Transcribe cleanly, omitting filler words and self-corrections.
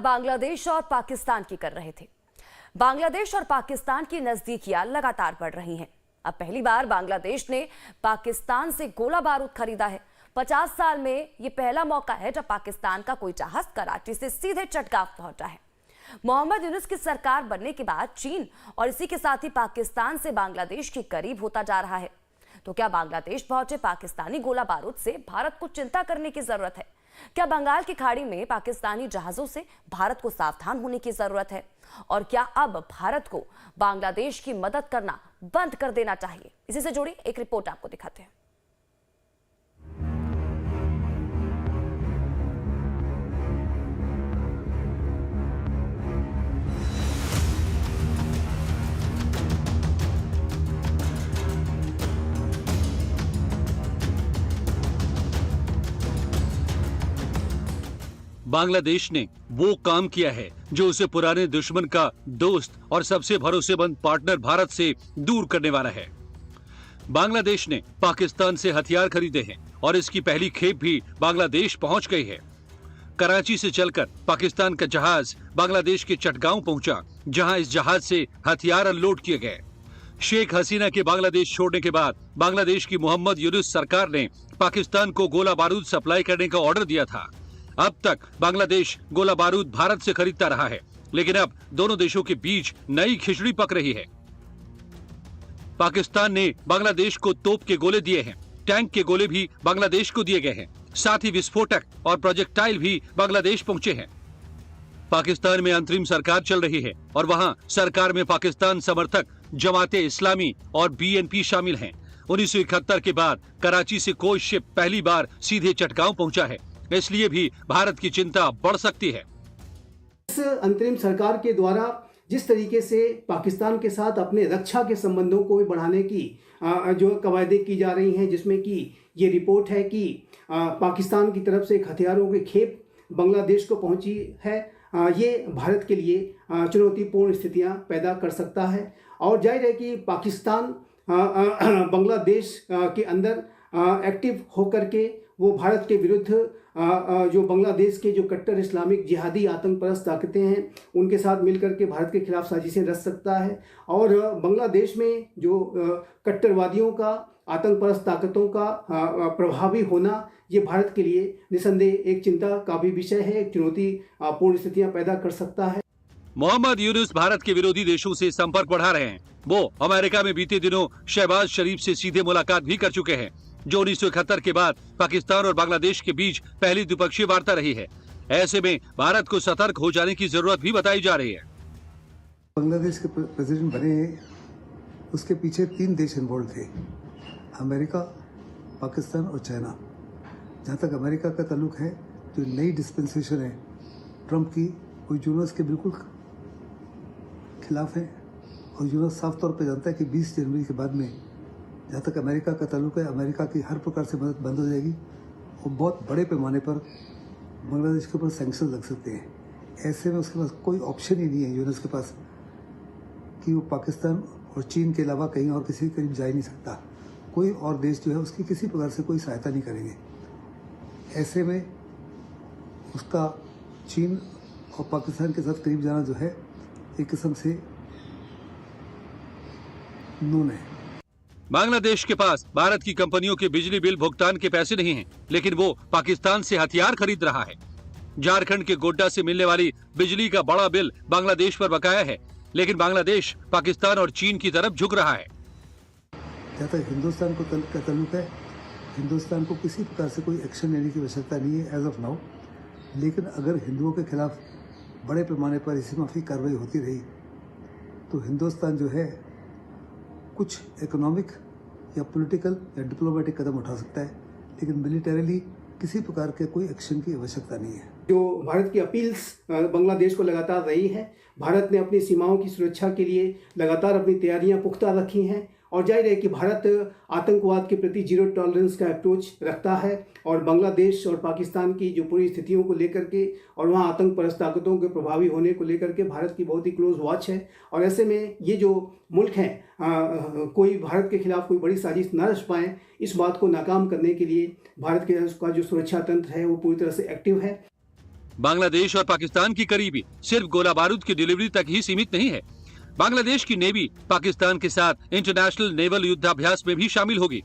बांग्लादेश और पाकिस्तान की कर रहे थे। बांग्लादेश और पाकिस्तान की नजदीकियां लगातार बढ़ रही हैं। अब पहली बार बांग्लादेश ने पाकिस्तान से गोला बारूद खरीदा है। 50 साल में ये पहला मौका है जब पाकिस्तान का कोई जहाज कराची से सीधे चटगांव पहुंचा है। मोहम्मद यूनुस की सरकार बनने के बाद चीन और इसी के साथ ही पाकिस्तान से बांग्लादेश के करीब होता जा रहा है। तो क्या बांग्लादेश पहुंचे पाकिस्तानी गोला बारूद से भारत को चिंता करने की जरूरत है? क्या बंगाल की खाड़ी में पाकिस्तानी जहाजों से भारत को सावधान होने की जरूरत है? और क्या अब भारत को बांग्लादेश की मदद करना बंद कर देना चाहिए? इसी से जुड़ी एक रिपोर्ट आपको दिखाते हैं। बांग्लादेश ने वो काम किया है जो उसे पुराने दुश्मन का दोस्त और सबसे भरोसेमंद पार्टनर भारत से दूर करने वाला है। बांग्लादेश ने पाकिस्तान से हथियार खरीदे हैं और इसकी पहली खेप भी बांग्लादेश पहुंच गई है। कराची से चलकर पाकिस्तान का जहाज बांग्लादेश के चटगांव पहुंचा, जहां इस जहाज से हथियार अनलोड किए गए। शेख हसीना के बांग्लादेश छोड़ने के बाद बांग्लादेश की मोहम्मद यूनुस सरकार ने पाकिस्तान को गोला बारूद सप्लाई करने का ऑर्डर दिया था। अब तक बांग्लादेश गोला बारूद भारत से खरीदता रहा है, लेकिन अब दोनों देशों के बीच नई खिचड़ी पक रही है। पाकिस्तान ने बांग्लादेश को तोप के गोले दिए हैं, टैंक के गोले भी बांग्लादेश को दिए गए हैं, साथ ही विस्फोटक और प्रोजेक्टाइल भी बांग्लादेश पहुंचे हैं। पाकिस्तान में अंतरिम सरकार चल रही है और वहां सरकार में पाकिस्तान समर्थक जमाते इस्लामी और बीएनपी शामिल हैं। 1971 के बाद कराची से कोई शिप पहली बार सीधे चटगांव पहुंचा है, इसलिए भी भारत की चिंता बढ़ सकती है। इस अंतरिम सरकार के द्वारा जिस तरीके से पाकिस्तान के साथ अपने रक्षा के संबंधों को बढ़ाने की जो कवायदें की जा रही हैं, जिसमें कि ये रिपोर्ट है कि पाकिस्तान की तरफ से हथियारों की खेप बांग्लादेश को पहुंची है, ये भारत के लिए चुनौतीपूर्ण स्थितियां पैदा कर सकता है। और जाहिर है कि पाकिस्तान बांग्लादेश के अंदर एक्टिव होकर के वो भारत के विरुद्ध जो बांग्लादेश के जो कट्टर इस्लामिक जिहादी आतंकपरस्त ताकतें हैं उनके साथ मिलकर के भारत के खिलाफ साजिशें रच सकता है। और बांग्लादेश में जो कट्टरवादियों का, आतंकपरस्त ताकतों का प्रभावी होना, ये भारत के लिए निसंदेह एक चिंता का भी विषय है, एक चुनौतीपूर्ण स्थितियां पैदा कर सकता है। मोहम्मद यूनुस भारत के विरोधी देशों से संपर्क बढ़ा रहे हैं। वो अमेरिका में बीते दिनों शहबाज शरीफ से सीधे मुलाकात भी कर चुके हैं, जो 1971 के बाद पाकिस्तान और बांग्लादेश के बीच पहली द्विपक्षीय वार्ता रही है। ऐसे में भारत को सतर्क हो जाने की जरूरत भी बताई जा रही है। बांग्लादेश के प्रेसिडेंट बने, उसके पीछे 3 देश इन्वॉल्व थे, अमेरिका, पाकिस्तान और चाइना। जहाँ तक अमेरिका का ताल्लुक है, जो नई डिस्पेंसेशन है ट्रंप की, वो यूनुस के बिल्कुल खिलाफ है। और यूनुस साफ तौर पर जानता है कि 20 जनवरी के बाद में जहाँ तक अमेरिका का ताल्लुक है, अमेरिका की हर प्रकार से मदद बंद हो जाएगी और बहुत बड़े पैमाने पर बांग्लादेश के ऊपर सैंक्शन लग सकते हैं। ऐसे में उसके पास कोई ऑप्शन ही नहीं है यूनुस के पास कि वो पाकिस्तान और चीन के अलावा कहीं और किसी के करीब जा ही नहीं सकता। कोई और देश जो है उसकी किसी प्रकार से कोई सहायता नहीं करेंगे। ऐसे में उसका चीन और पाकिस्तान के साथ करीब जाना जो है एक किस्म से नून है। बांग्लादेश के पास भारत की कंपनियों के बिजली बिल भुगतान के पैसे नहीं हैं, लेकिन वो पाकिस्तान से हथियार खरीद रहा है। झारखंड के गोड्डा से मिलने वाली बिजली का बड़ा बिल बांग्लादेश पर बकाया है, लेकिन बांग्लादेश पाकिस्तान और चीन की तरफ झुक रहा है। जहाँ तक हिंदुस्तान को ताल्लुक है, हिंदुस्तान को किसी प्रकार से कोई एक्शन लेने की आवश्यकता नहीं है एज ऑफ नाउ। लेकिन अगर हिंदुओं के खिलाफ बड़े पैमाने पर इसी माफी कार्रवाई होती रही तो हिंदुस्तान जो है कुछ इकोनॉमिक या पॉलिटिकल या डिप्लोमेटिक कदम उठा सकता है, लेकिन मिलिटरीली किसी प्रकार के कोई एक्शन की आवश्यकता नहीं है। जो भारत की अपील्स बांग्लादेश को लगातार रही है, भारत ने अपनी सीमाओं की सुरक्षा के लिए लगातार अपनी तैयारियां पुख्ता रखी हैं। और जाहिर है कि भारत आतंकवाद के प्रति जीरो टॉलरेंस का अप्रोच रखता है और बांग्लादेश और पाकिस्तान की जो पूरी स्थितियों को लेकर के और वहाँ आतंकपरस्त ताकतों के प्रभावी होने को लेकर के भारत की बहुत ही क्लोज वॉच है। और ऐसे में ये जो मुल्क हैं कोई भारत के खिलाफ कोई बड़ी साजिश न रच पाएँ, इस बात को नाकाम करने के लिए भारत के का जो सुरक्षा तंत्र है वो पूरी तरह से एक्टिव है। बांग्लादेश और पाकिस्तान की करीबी सिर्फ गोला बारूद की डिलीवरी तक ही सीमित नहीं है। बांग्लादेश की नेवी पाकिस्तान के साथ इंटरनेशनल नेवल युद्धाभ्यास में भी शामिल होगी।